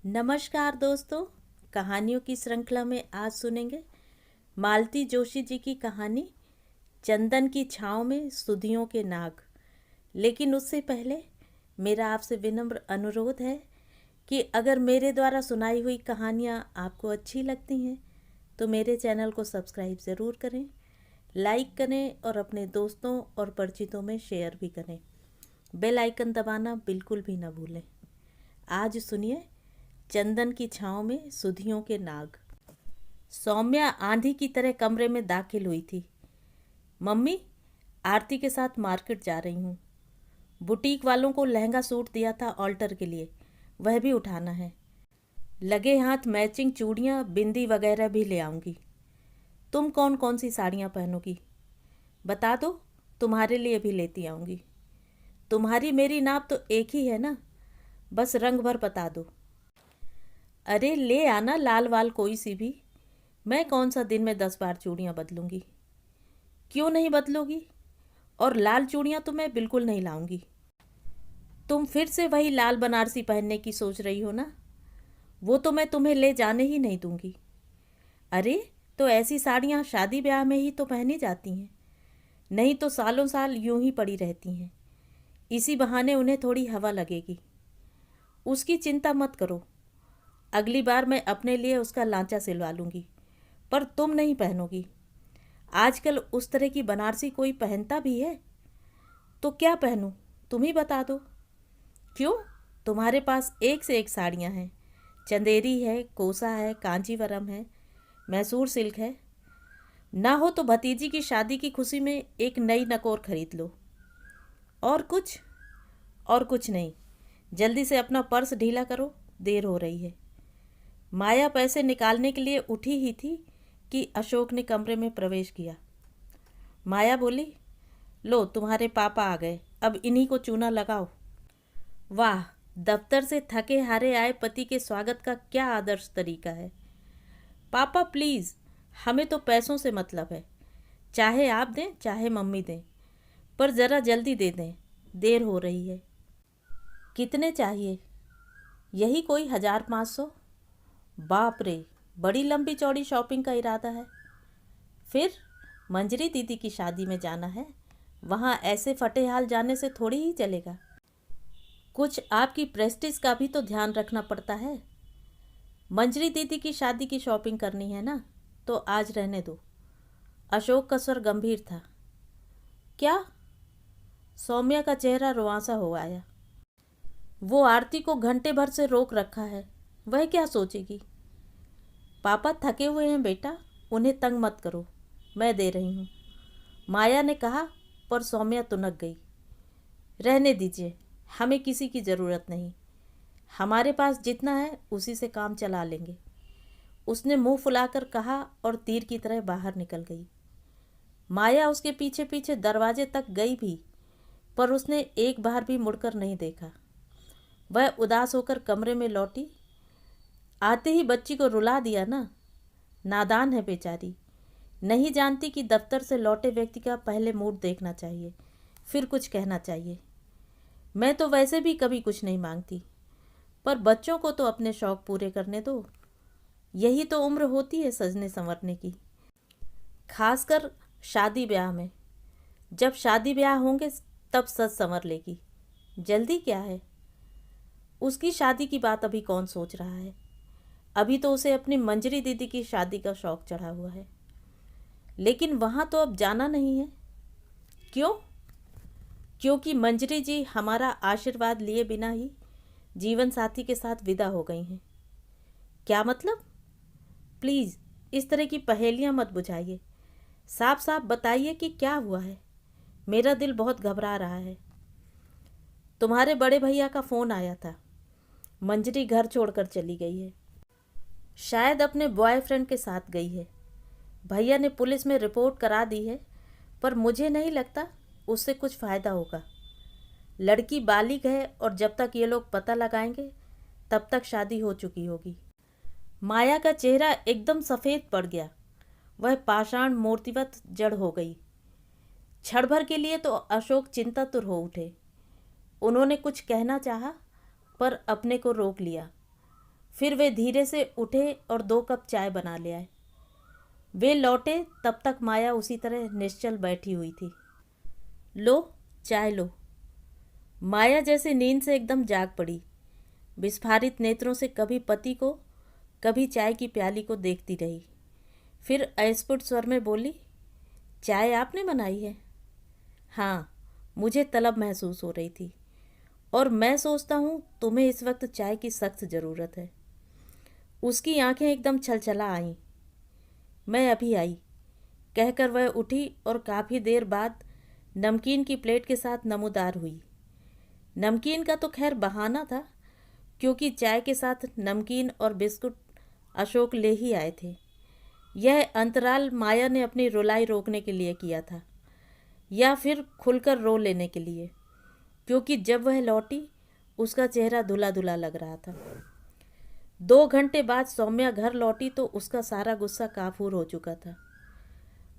नमस्कार दोस्तों। कहानियों की श्रृंखला में आज सुनेंगे मालती जोशी जी की कहानी चंदन की छाँव में सुधियों के नाग। लेकिन उससे पहले मेरा आपसे विनम्र अनुरोध है कि अगर मेरे द्वारा सुनाई हुई कहानियाँ आपको अच्छी लगती हैं तो मेरे चैनल को सब्सक्राइब ज़रूर करें, लाइक करें और अपने दोस्तों और परिचितों में शेयर भी करें। बेल आइकन दबाना बिल्कुल भी ना भूलें। आज सुनिए चंदन की छाँव में सुधियों के नाग। सौम्या आंधी की तरह कमरे में दाखिल हुई थी। मम्मी, आरती के साथ मार्केट जा रही हूँ। बुटीक वालों को लहंगा सूट दिया था ऑल्टर के लिए, वह भी उठाना है। लगे हाथ मैचिंग चूड़ियाँ, बिंदी वगैरह भी ले आऊँगी। तुम कौन कौन सी साड़ियाँ पहनोगी बता दो, तुम्हारे लिए भी लेती आऊँगी। तुम्हारी मेरी नाप तो एक ही है ना, बस रंग भर बता दो। अरे ले आना लाल वाल कोई सी भी। मैं कौन सा दिन में 10 बार चूड़ियाँ बदलूंगी। क्यों नहीं बदलोगी? और लाल चूड़ियाँ तो मैं बिल्कुल नहीं लाऊंगी। तुम फिर से वही लाल बनारसी पहनने की सोच रही हो ना, वो तो मैं तुम्हें ले जाने ही नहीं दूंगी। अरे तो ऐसी साड़ियाँ शादी ब्याह में ही तो पहनी जाती हैं, नहीं तो सालों साल यूं ही पड़ी रहती हैं। इसी बहाने उन्हें थोड़ी हवा लगेगी। उसकी चिंता मत करो, अगली बार मैं अपने लिए उसका लांचा सिलवा लूँगी, पर तुम नहीं पहनोगी। आजकल उस तरह की बनारसी कोई पहनता भी है? तो क्या पहनूं, तुम ही बता दो। क्यों, तुम्हारे पास एक से एक साड़ियाँ हैं। चंदेरी है, कोसा है, कांजीवरम है, मैसूर सिल्क है। ना हो तो भतीजी की शादी की खुशी में एक नई नकोर खरीद लो। और कुछ? और कुछ नहीं। जल्दी से अपना पर्स ढीला करो, देर हो रही है। माया पैसे निकालने के लिए उठी ही थी कि अशोक ने कमरे में प्रवेश किया। माया बोली, लो तुम्हारे पापा आ गए, अब इन्हीं को चूना लगाओ। वाह, दफ्तर से थके हारे आए पति के स्वागत का क्या आदर्श तरीका है। पापा प्लीज़, हमें तो पैसों से मतलब है, चाहे आप दें चाहे मम्मी दें, पर ज़रा जल्दी दे दें, देर हो रही है। कितने चाहिए? यही कोई 1000-500। बाप रे, बड़ी लंबी चौड़ी शॉपिंग का इरादा है। फिर मंजरी दीदी की शादी में जाना है, वहाँ ऐसे फटे हाल जाने से थोड़ी ही चलेगा। कुछ आपकी प्रेस्टीज का भी तो ध्यान रखना पड़ता है। मंजरी दीदी की शादी की शॉपिंग करनी है ना, तो आज रहने दो। अशोक का स्वर गंभीर था। क्या? सौम्या का चेहरा रुआंसा हो आया। वो आरती को घंटे भर से रोक रखा है, वह क्या सोचेगी। पापा थके हुए हैं बेटा, उन्हें तंग मत करो, मैं दे रही हूँ, माया ने कहा। पर सौम्या तुनक गई। रहने दीजिए, हमें किसी की ज़रूरत नहीं, हमारे पास जितना है उसी से काम चला लेंगे, उसने मुंह फुलाकर कहा और तीर की तरह बाहर निकल गई। माया उसके पीछे पीछे दरवाजे तक गई भी, पर उसने एक बार भी मुड़कर नहीं देखा। वह उदास होकर कमरे में लौटी। आते ही बच्ची को रुला दिया ना, नादान है बेचारी, नहीं जानती कि दफ्तर से लौटे व्यक्ति का पहले मूड देखना चाहिए, फिर कुछ कहना चाहिए। मैं तो वैसे भी कभी कुछ नहीं मांगती, पर बच्चों को तो अपने शौक़ पूरे करने दो, यही तो उम्र होती है सजने संवरने की। खासकर शादी ब्याह में, जब शादी ब्याह होंगे तब सज संवर लेगी, जल्दी क्या है। उसकी शादी की बात अभी कौन सोच रहा है, अभी तो उसे अपनी मंजरी दीदी की शादी का शौक़ चढ़ा हुआ है। लेकिन वहाँ तो अब जाना नहीं है। क्यों? क्योंकि मंजरी जी हमारा आशीर्वाद लिए बिना ही जीवन साथी के साथ विदा हो गई हैं। क्या मतलब? प्लीज़ इस तरह की पहेलियाँ मत बुझाइए, साफ साफ बताइए कि क्या हुआ है, मेरा दिल बहुत घबरा रहा है। तुम्हारे बड़े भैया का फ़ोन आया था, मंजरी घर छोड़कर चली गई है, शायद अपने बॉयफ्रेंड के साथ गई है। भैया ने पुलिस में रिपोर्ट करा दी है, पर मुझे नहीं लगता उससे कुछ फ़ायदा होगा। लड़की बालिग है और जब तक ये लोग पता लगाएंगे तब तक शादी हो चुकी होगी। माया का चेहरा एकदम सफ़ेद पड़ गया, वह पाषाण मूर्तिवत जड़ हो गई। क्षण भर के लिए तो अशोक चिंतातुर हो उठे। उन्होंने कुछ कहना चाहा, पर अपने को रोक लिया। फिर वे धीरे से उठे और 2 कप चाय बना ले आए। वे लौटे तब तक माया उसी तरह निश्चल बैठी हुई थी। लो, चाय लो। माया जैसे नींद से एकदम जाग पड़ी। विस्फारित नेत्रों से कभी पति को, कभी चाय की प्याली को देखती रही। फिर अस्फुट स्वर में बोली, चाय आपने बनाई है? हाँ, मुझे तलब महसूस हो रही थी और मैं सोचता हूँ तुम्हें इस वक्त चाय की सख्त ज़रूरत है। उसकी आंखें एकदम छलछला आईं। मैं अभी आई, कहकर वह उठी और काफ़ी देर बाद नमकीन की प्लेट के साथ नमूदार हुई। नमकीन का तो खैर बहाना था, क्योंकि चाय के साथ नमकीन और बिस्कुट अशोक ले ही आए थे। यह अंतराल माया ने अपनी रुलाई रोकने के लिए किया था, या फिर खुलकर रो लेने के लिए, क्योंकि जब वह लौटी उसका चेहरा धुला धुला लग रहा था। 2 घंटे बाद सौम्या घर लौटी तो उसका सारा गुस्सा काफूर हो चुका था।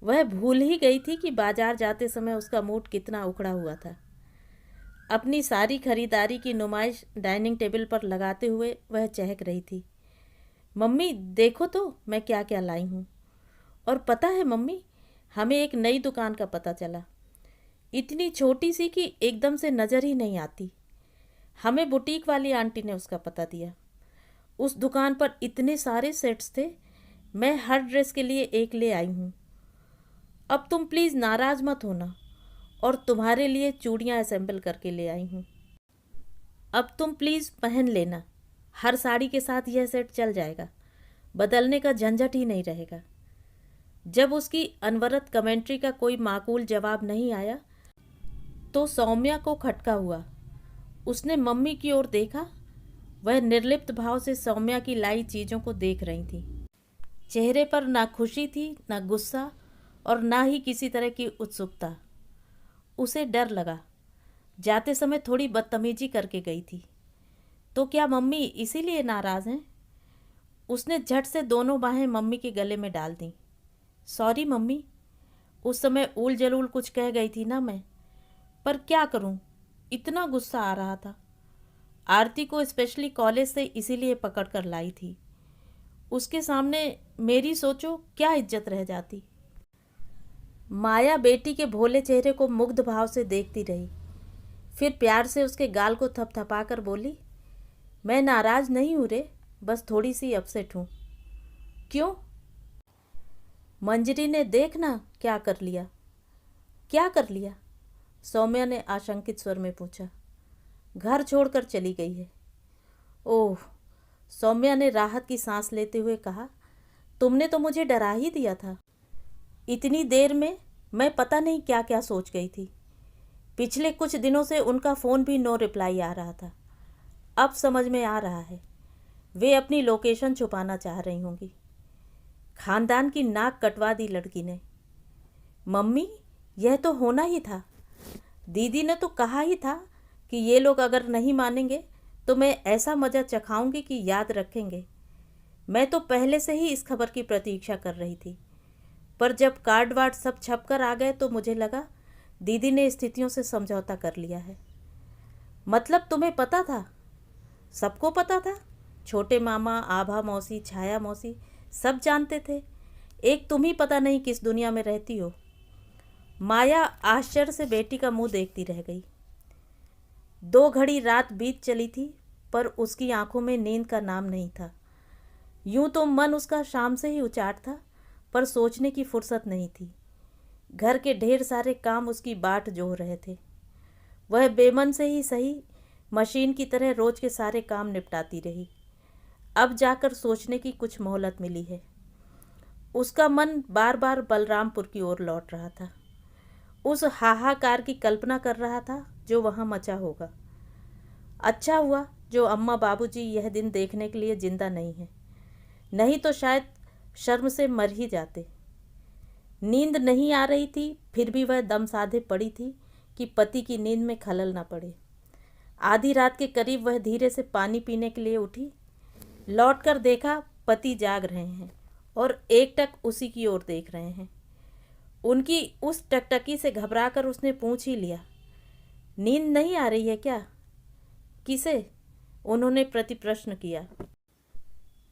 वह भूल ही गई थी कि बाजार जाते समय उसका मूड कितना उखड़ा हुआ था। अपनी सारी खरीदारी की नुमाइश डाइनिंग टेबल पर लगाते हुए वह चहक रही थी, मम्मी देखो तो मैं क्या क्या लाई हूँ। और पता है मम्मी, हमें एक नई दुकान का पता चला, इतनी छोटी सी कि एकदम से नज़र ही नहीं आती। हमें बुटीक वाली आंटी ने उसका पता दिया। उस दुकान पर इतने सारे सेट्स थे, मैं हर ड्रेस के लिए एक ले आई हूँ। अब तुम प्लीज़ नाराज़ मत होना, और तुम्हारे लिए चूड़ियाँ असेंबल करके ले आई हूँ। अब तुम प्लीज़ पहन लेना, हर साड़ी के साथ यह सेट चल जाएगा, बदलने का झंझट ही नहीं रहेगा। जब उसकी अनवरत कमेंट्री का कोई माकूल जवाब नहीं आया तो सौम्या को खटका हुआ। उसने मम्मी की ओर देखा। वह निर्लिप्त भाव से सौम्या की लाई चीज़ों को देख रही थी। चेहरे पर ना खुशी थी, ना गुस्सा, और ना ही किसी तरह की उत्सुकता। उसे डर लगा। जाते समय थोड़ी बदतमीजी करके गई थी। तो क्या मम्मी इसीलिए नाराज़ हैं? उसने झट से दोनों बाहें मम्मी के गले में डाल दी। सॉरी मम्मी, उस समय ऊल जलूल कुछ कह गई थी ना मैं, पर क्या करूं, इतना गुस्सा आ रहा था। आरती को स्पेशली कॉलेज से इसीलिए पकड़ कर लाई थी। उसके सामने मेरी सोचो क्या इज्जत रह जाती। माया बेटी के भोले चेहरे को मुग्ध भाव से देखती रही। फिर प्यार से उसके गाल को थपथपा कर बोली, मैं नाराज़ नहीं हूँ रे, बस थोड़ी सी अपसेट हूँ। क्यों? मंजरी ने देखना क्या कर लिया। क्या कर लिया? सौम्या ने आशंकित स्वर में पूछा। घर छोड़कर चली गई है। ओह, सौम्या ने राहत की सांस लेते हुए कहा, तुमने तो मुझे डरा ही दिया था। इतनी देर में मैं पता नहीं क्या क्या सोच गई थी। पिछले कुछ दिनों से उनका फ़ोन भी नो रिप्लाई आ रहा था। अब समझ में आ रहा है, वे अपनी लोकेशन छुपाना चाह रही होंगी। खानदान की नाक कटवा दी लड़की ने। मम्मी, यह तो होना ही था। दीदी ने तो कहा ही था कि ये लोग अगर नहीं मानेंगे तो मैं ऐसा मज़ा चखाऊंगी कि याद रखेंगे। मैं तो पहले से ही इस खबर की प्रतीक्षा कर रही थी, पर जब कार्ड वार्ड सब छप कर आ गए तो मुझे लगा दीदी ने स्थितियों से समझौता कर लिया है। मतलब तुम्हें पता था? सबको पता था। छोटे मामा, आभा मौसी, छाया मौसी सब जानते थे। एक तुम ही पता नहीं किस दुनिया में रहती हो। माया आश्चर्य से बेटी का मुंह देखती रह गई। 2 घड़ी रात बीत चली थी, पर उसकी आंखों में नींद का नाम नहीं था। यूं तो मन उसका शाम से ही उचाट था, पर सोचने की फुर्सत नहीं थी। घर के ढेर सारे काम उसकी बाट जोह रहे थे। वह बेमन से ही सही, मशीन की तरह रोज के सारे काम निपटाती रही। अब जाकर सोचने की कुछ मोहलत मिली है। उसका मन बार बार बलरामपुर की ओर लौट रहा था। उस हाहाकार की कल्पना कर रहा था जो वहाँ मचा होगा। अच्छा हुआ जो अम्मा बाबूजी यह दिन देखने के लिए जिंदा नहीं हैं, नहीं तो शायद शर्म से मर ही जाते। नींद नहीं आ रही थी, फिर भी वह दम साधे पड़ी थी कि पति की नींद में खलल न पड़े। आधी रात के करीब वह धीरे से पानी पीने के लिए उठी। लौटकर देखा पति जाग रहे हैं और एकटक उसी की ओर देख रहे हैं। उनकी उस टकटकी से घबराकर उसने पूछ ही लिया, नींद नहीं आ रही है क्या? किसे? उन्होंने प्रति प्रश्न किया।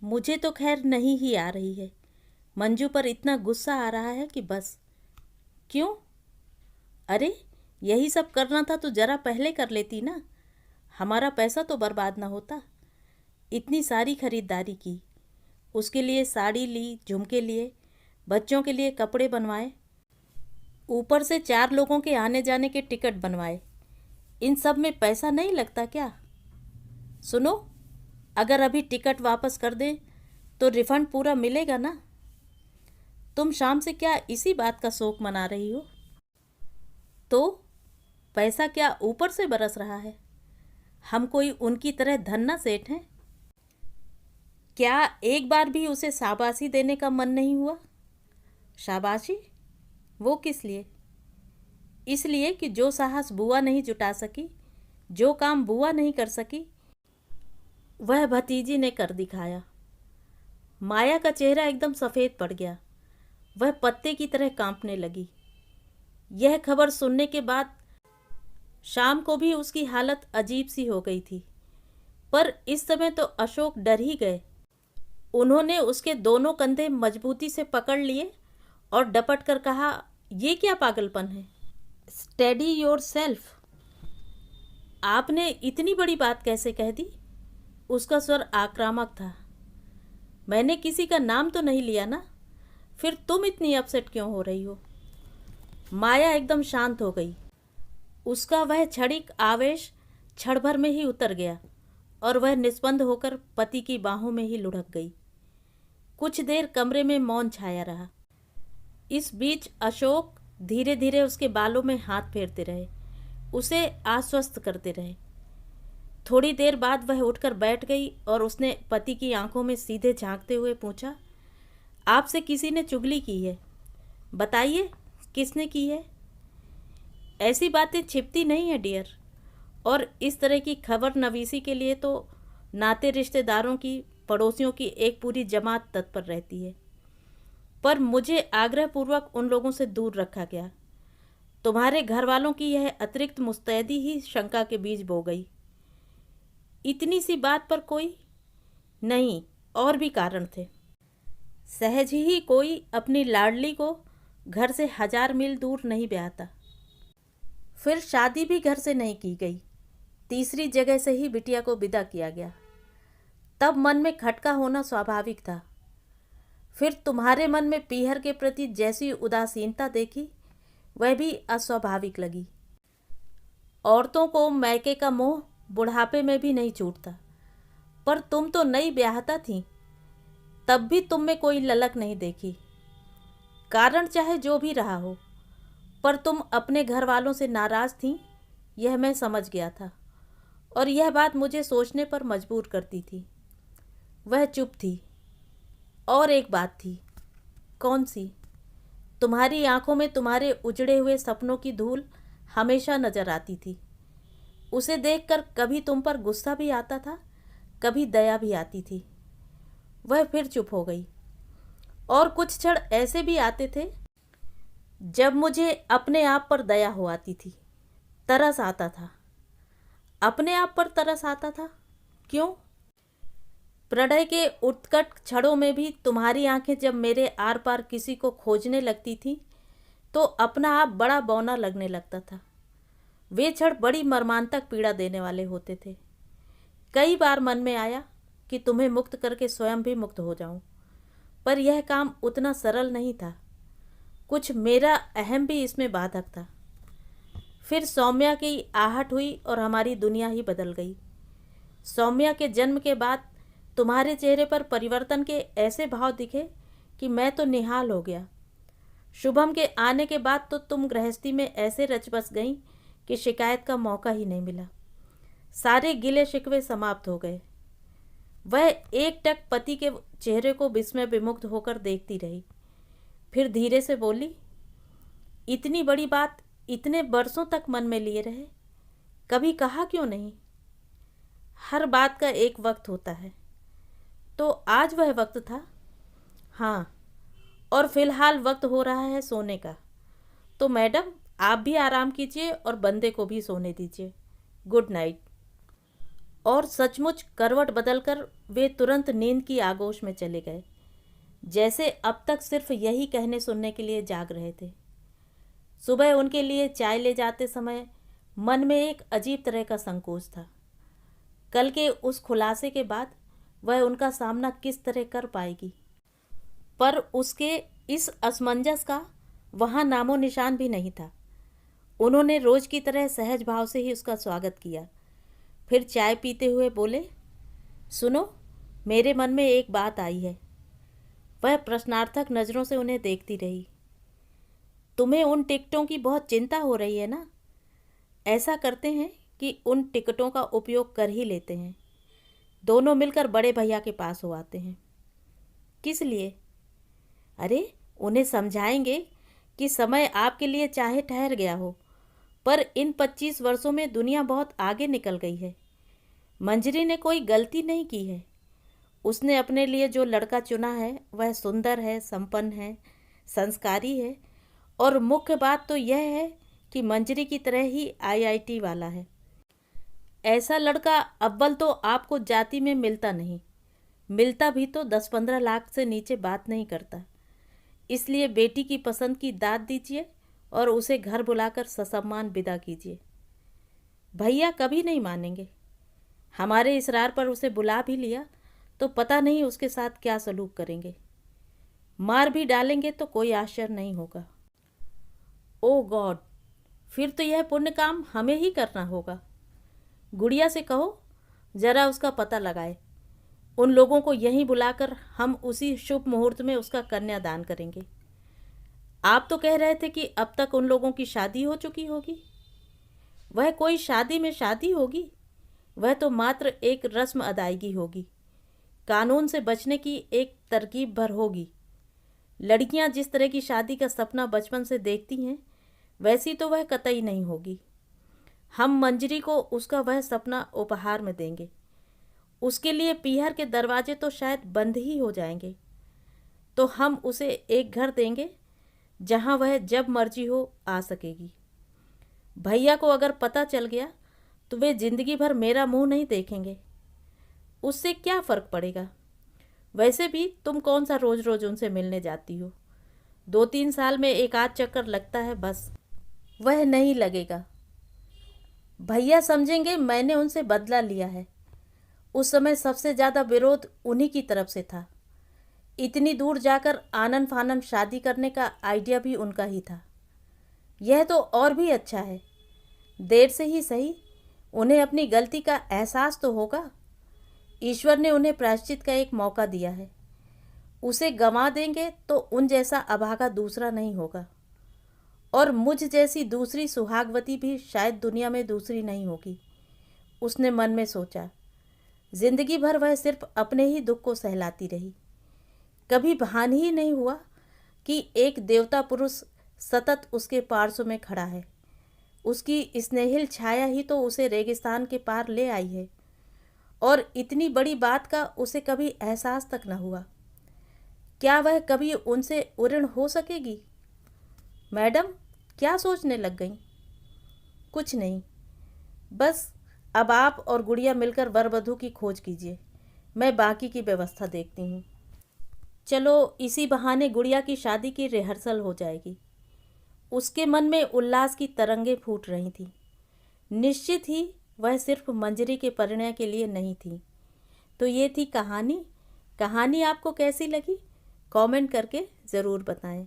मुझे तो खैर नहीं ही आ रही है। मंजू पर इतना गुस्सा आ रहा है कि बस। क्यों? अरे, यही सब करना था तो जरा पहले कर लेती ना। हमारा पैसा तो बर्बाद ना होता। इतनी सारी खरीदारी की, उसके लिए साड़ी ली, झुमके लिए, बच्चों के लिए कपड़े बनवाए, ऊपर से 4 लोगों के आने जाने के टिकट बनवाए। इन सब में पैसा नहीं लगता क्या? सुनो, अगर अभी टिकट वापस कर दें तो रिफंड पूरा मिलेगा ना? तुम शाम से क्या इसी बात का शोक मना रही हो? तो पैसा क्या ऊपर से बरस रहा है? हम कोई उनकी तरह धन्ना सेठ हैं? क्या एक बार भी उसे शाबाशी देने का मन नहीं हुआ? शाबाशी? वो किस लिए? इसलिए कि जो साहस बुआ नहीं जुटा सकी, जो काम बुआ नहीं कर सकी, वह भतीजी ने कर दिखाया। माया का चेहरा एकदम सफ़ेद पड़ गया। वह पत्ते की तरह कांपने लगी। यह खबर सुनने के बाद शाम को भी उसकी हालत अजीब सी हो गई थी, पर इस समय तो अशोक डर ही गए। उन्होंने उसके दोनों कंधे मजबूती से पकड़ लिए और डपट कर कहा, ये क्या पागलपन है? Steady your self. आपने इतनी बड़ी बात कैसे कह दी? उसका स्वर आक्रामक था। मैंने किसी का नाम तो नहीं लिया ना? फिर तुम इतनी अपसेट क्यों हो रही हो? माया एकदम शांत हो गई। उसका वह क्षणिक आवेश क्षण भर में ही उतर गया और वह निस्पंद होकर पति की बाहों में ही लुढ़क गई। कुछ देर कमरे में मौन छाया रहा। इस बीच अशोक धीरे धीरे उसके बालों में हाथ फेरते रहे, उसे आश्वस्त करते रहे। थोड़ी देर बाद वह उठकर बैठ गई और उसने पति की आंखों में सीधे झांकते हुए पूछा, आपसे किसी ने चुगली की है? बताइए, किसने की है? ऐसी बातें छिपती नहीं है डियर, और इस तरह की खबर नवीसी के लिए तो नाते रिश्तेदारों की, पड़ोसियों की एक पूरी जमात तत्पर रहती है। पर मुझे आग्रहपूर्वक उन लोगों से दूर रखा गया। तुम्हारे घर वालों की यह अतिरिक्त मुस्तैदी ही शंका के बीज बो गई। इतनी सी बात पर कोई नहीं, और भी कारण थे। सहज ही कोई अपनी लाडली को घर से 1000 मील दूर नहीं ब्याहता। फिर शादी भी घर से नहीं की गई, तीसरी जगह से ही बिटिया को विदा किया गया। तब मन में खटका होना स्वाभाविक था। फिर तुम्हारे मन में पीहर के प्रति जैसी उदासीनता देखी, वह भी अस्वाभाविक लगी। औरतों को मैके का मोह बुढ़ापे में भी नहीं छूटता, पर तुम तो नई ब्याहता थी, तब भी तुम में कोई ललक नहीं देखी। कारण चाहे जो भी रहा हो, पर तुम अपने घर वालों से नाराज़ थीं, यह मैं समझ गया था, और यह बात मुझे सोचने पर मजबूर करती थी। वह चुप थी। और एक बात थी। कौन सी? तुम्हारी आंखों में तुम्हारे उजड़े हुए सपनों की धूल हमेशा नजर आती थी। उसे देखकर कभी तुम पर गुस्सा भी आता था, कभी दया भी आती थी। वह फिर चुप हो गई। और कुछ क्षण ऐसे भी आते थे जब मुझे अपने आप पर दया हो आती थी, तरस आता था। अपने आप पर तरस आता था? क्यों? प्रणय के उत्कट क्षणों में भी तुम्हारी आंखें जब मेरे आर पार किसी को खोजने लगती थी, तो अपना आप बड़ा बौना लगने लगता था। वे क्षण बड़ी मर्मांतक पीड़ा देने वाले होते थे। कई बार मन में आया कि तुम्हें मुक्त करके स्वयं भी मुक्त हो जाऊं, पर यह काम उतना सरल नहीं था। कुछ मेरा अहम भी इसमें बाधक था। फिर सौम्या की आहट हुई और हमारी दुनिया ही बदल गई। सौम्या के जन्म के बाद तुम्हारे चेहरे पर परिवर्तन के ऐसे भाव दिखे कि मैं तो निहाल हो गया। शुभम के आने के बाद तो तुम गृहस्थी में ऐसे रच बस गई कि शिकायत का मौका ही नहीं मिला। सारे गिले शिकवे समाप्त हो गए। वह एकटक पति के चेहरे को विस्मय विमुग्ध होकर देखती रही। फिर धीरे से बोली, इतनी बड़ी बात इतने बरसों तक मन में लिए रहे, कभी कहा क्यों नहीं? हर बात का एक वक्त होता है, तो आज वह वक्त था। हाँ, और फिलहाल वक्त हो रहा है सोने का। तो मैडम, आप भी आराम कीजिए और बंदे को भी सोने दीजिए। Good night. और सचमुच करवट बदलकर वे तुरंत नींद की आगोश में चले गए, जैसे अब तक सिर्फ यही कहने सुनने के लिए जाग रहे थे। सुबह उनके लिए चाय ले जाते समय मन में एक अजीब तरह का संकोच था। कल के उस खुलासे के बाद वह उनका सामना किस तरह कर पाएगी, पर उसके इस असमंजस का वहाँ नामो निशान भी नहीं था। उन्होंने रोज की तरह सहज भाव से ही उसका स्वागत किया। फिर चाय पीते हुए बोले, सुनो, मेरे मन में एक बात आई है। वह प्रश्नार्थक नज़रों से उन्हें देखती रही। तुम्हें उन टिकटों की बहुत चिंता हो रही है ना? ऐसा करते हैं कि उन टिकटों का उपयोग कर ही लेते हैं। दोनों मिलकर बड़े भैया के पास हो आते हैं। किस लिए? अरे, उन्हें समझाएंगे कि समय आपके लिए चाहे ठहर गया हो, पर इन 25 वर्षों में दुनिया बहुत आगे निकल गई है। मंजरी ने कोई गलती नहीं की है। उसने अपने लिए जो लड़का चुना है वह सुंदर है, संपन्न है, संस्कारी है, और मुख्य बात तो यह है कि मंजरी की तरह ही आईआईटी वाला है। ऐसा लड़का अव्वल तो आपको जाति में मिलता नहीं, मिलता भी तो 10-15 लाख से नीचे बात नहीं करता। इसलिए बेटी की पसंद की दाद दीजिए और उसे घर बुलाकर ससम्मान विदा कीजिए। भैया कभी नहीं मानेंगे। हमारे इसरार पर उसे बुला भी लिया तो पता नहीं उसके साथ क्या सलूक करेंगे। मार भी डालेंगे तो कोई आश्चर्य नहीं होगा। ओ गॉड, फिर तो यह पुण्य काम हमें ही करना होगा। गुड़िया से कहो जरा उसका पता लगाए। उन लोगों को यहीं बुलाकर हम उसी शुभ मुहूर्त में उसका कन्यादान करेंगे। आप तो कह रहे थे कि अब तक उन लोगों की शादी हो चुकी होगी। वह कोई शादी में शादी होगी? वह तो मात्र एक रस्म अदायगी होगी, कानून से बचने की एक तरकीब भर होगी। लड़कियां जिस तरह की शादी का सपना बचपन से देखती हैं, वैसी तो वह कतई नहीं होगी। हम मंजरी को उसका वह सपना उपहार में देंगे। उसके लिए पीहर के दरवाजे तो शायद बंद ही हो जाएंगे, तो हम उसे एक घर देंगे जहां वह जब मर्जी हो आ सकेगी। भैया को अगर पता चल गया तो वे जिंदगी भर मेरा मुंह नहीं देखेंगे। उससे क्या फ़र्क पड़ेगा? वैसे भी तुम कौन सा रोज़ रोज़ उनसे मिलने जाती हो? 2-3 साल में एक आध चक्कर लगता है बस। वह नहीं लगेगा। भैया समझेंगे मैंने उनसे बदला लिया है। उस समय सबसे ज़्यादा विरोध उन्हीं की तरफ से था। इतनी दूर जाकर आनन फानन शादी करने का आइडिया भी उनका ही था। यह तो और भी अच्छा है। देर से ही सही, उन्हें अपनी गलती का एहसास तो होगा। ईश्वर ने उन्हें प्रायश्चित का एक मौका दिया है। उसे गंवा देंगे तो उन जैसा अभागा दूसरा नहीं होगा, और मुझ जैसी दूसरी सुहागवती भी शायद दुनिया में दूसरी नहीं होगी। उसने मन में सोचा। जिंदगी भर वह सिर्फ अपने ही दुख को सहलाती रही। कभी भान ही नहीं हुआ कि एक देवता पुरुष सतत उसके पार्श्व में खड़ा है। उसकी स्नेहिल छाया ही तो उसे रेगिस्तान के पार ले आई है, और इतनी बड़ी बात का उसे कभी एहसास तक न हुआ। क्या वह कभी उनसे उऋण हो सकेगी? मैडम, क्या सोचने लग गईं? कुछ नहीं, बस अब आप और गुड़िया मिलकर वर वधू की खोज कीजिए। मैं बाकी की व्यवस्था देखती हूँ। चलो, इसी बहाने गुड़िया की शादी की रिहर्सल हो जाएगी। उसके मन में उल्लास की तरंगें फूट रही थीं। निश्चित ही वह सिर्फ मंजरी के परिणय के लिए नहीं थी। तो ये थी कहानी। कहानी आपको कैसी लगी? कमेंट करके ज़रूर बताएं।